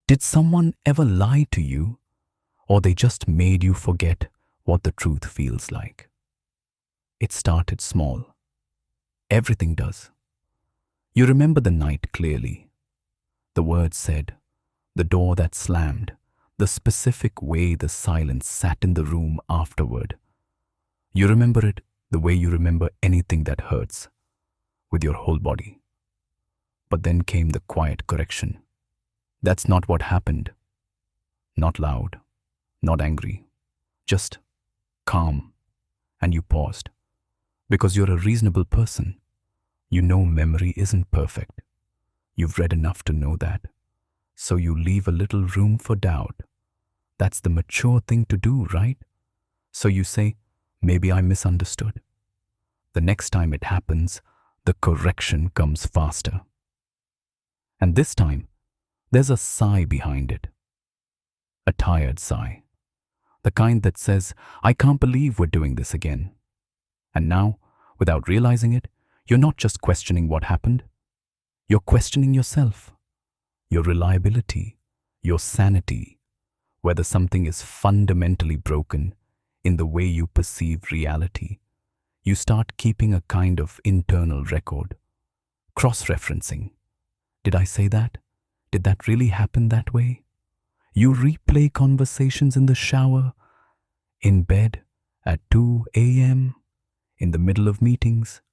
Did someone ever lie to you, or they just made you forget what the truth feels like? It started small. Everything does. You remember the night clearly. The words said, the door that slammed, the specific way the silence sat in the room afterward. You remember it the way you remember anything that hurts, with your whole body. But then came the quiet correction. That's not what happened. Not loud, not angry, just calm. And you paused. Because you're a reasonable person. You know memory isn't perfect. You've read enough to know that. So you leave a little room for doubt. That's the mature thing to do, right? So you say, maybe I misunderstood. The next time it happens, the correction comes faster. And this time, there's a sigh behind it. A tired sigh. The kind that says, I can't believe we're doing this again. And now, without realizing it, you're not just questioning what happened. You're questioning yourself, your reliability, your sanity, whether something is fundamentally broken in the way you perceive reality. You start keeping a kind of internal record, cross-referencing. Did I say that? Did that really happen that way? You replay conversations in the shower, in bed, at 2 a.m., in the middle of meetings.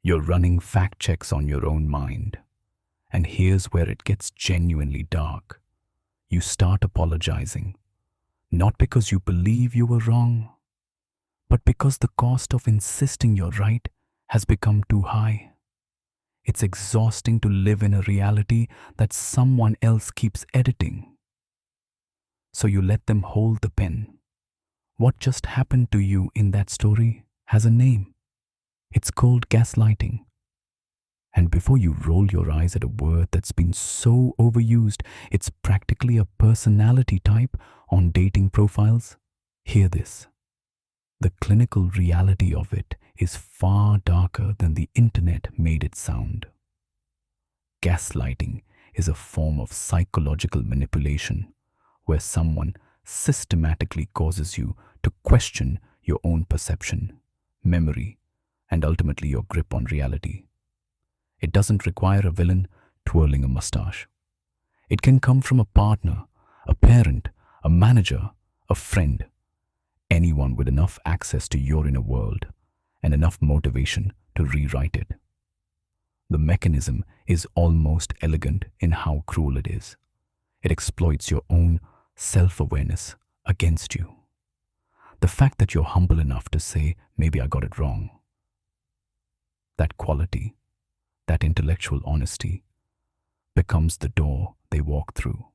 You're running fact checks on your own mind. And here's where it gets genuinely dark. You start apologizing, not because you believe you were wrong, but because the cost of insisting you're right has become too high. It's exhausting to live in a reality that someone else keeps editing. So you let them hold the pen. What just happened to you in that story has a name. It's called gaslighting. And before you roll your eyes at a word that's been so overused, it's practically a personality type on dating profiles, hear this. The clinical reality of it is far darker than the internet made it sound. Gaslighting is a form of psychological manipulation where someone systematically causes you to question your own perception, memory, and ultimately your grip on reality. It doesn't require a villain twirling a mustache. It can come from a partner, a parent, a manager, a friend, anyone with enough access to your inner world and enough motivation to rewrite it. The mechanism is almost elegant in how cruel it is. It exploits your own self-awareness against you. The fact that you're humble enough to say, maybe I got it wrong. That quality, that intellectual honesty, becomes the door they walk through.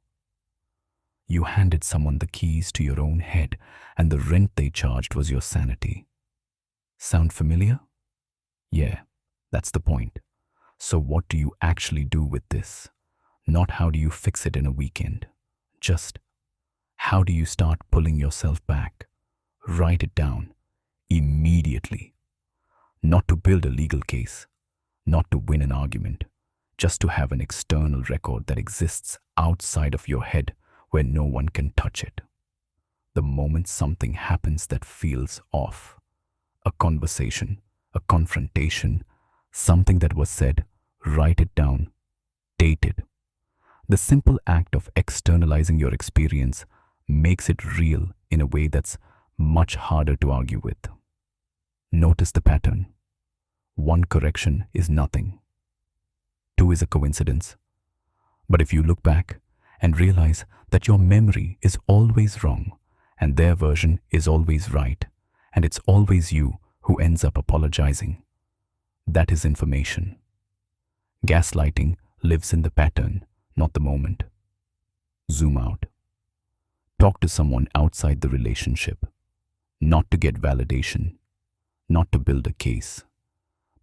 You handed someone the keys to your own head, and the rent they charged was your sanity. Sound familiar? Yeah, that's the point. So what do you actually do with this? Not how do you fix it in a weekend. Just how do you start pulling yourself back? Write it down immediately. Not to build a legal case, not to win an argument, just to have an external record that exists outside of your head where no one can touch it. The moment something happens that feels off, a conversation, a confrontation, something that was said, write it down, date it. The simple act of externalizing your experience makes it real in a way that's much harder to argue with. Notice the pattern. 1 correction is nothing. 2 is a coincidence. But if you look back and realize that your memory is always wrong and their version is always right, and it's always you who ends up apologizing, that is information. Gaslighting lives in the pattern, not the moment. Zoom out. Talk to someone outside the relationship, not to get validation, not to build a case,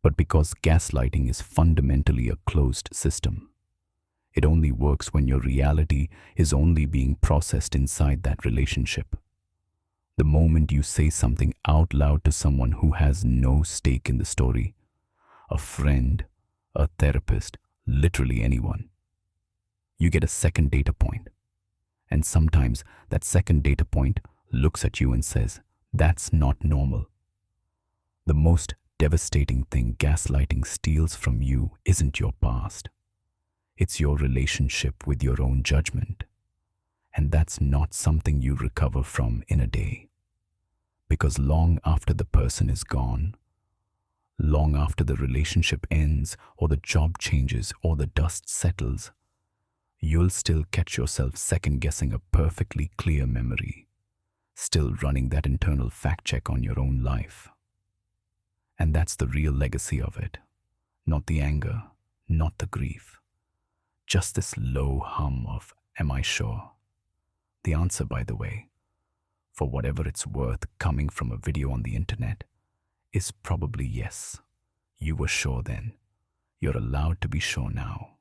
but because gaslighting is fundamentally a closed system. It only works when your reality is only being processed inside that relationship. The moment you say something out loud to someone who has no stake in the story, a friend, a therapist, literally anyone, you get a second data point. And sometimes that second data point looks at you and says, "That's not normal." The most devastating thing gaslighting steals from you isn't your past. It's your relationship with your own judgment. And that's not something you recover from in a day. Because long after the person is gone, long after the relationship ends or the job changes or the dust settles, you'll still catch yourself second-guessing a perfectly clear memory, still running that internal fact-check on your own life. And that's the real legacy of it. Not the anger, not the grief. Just this low hum of, "Am I sure?" The answer, by the way, for whatever it's worth coming from a video on the internet, is probably yes. You were sure then. You're allowed to be sure now.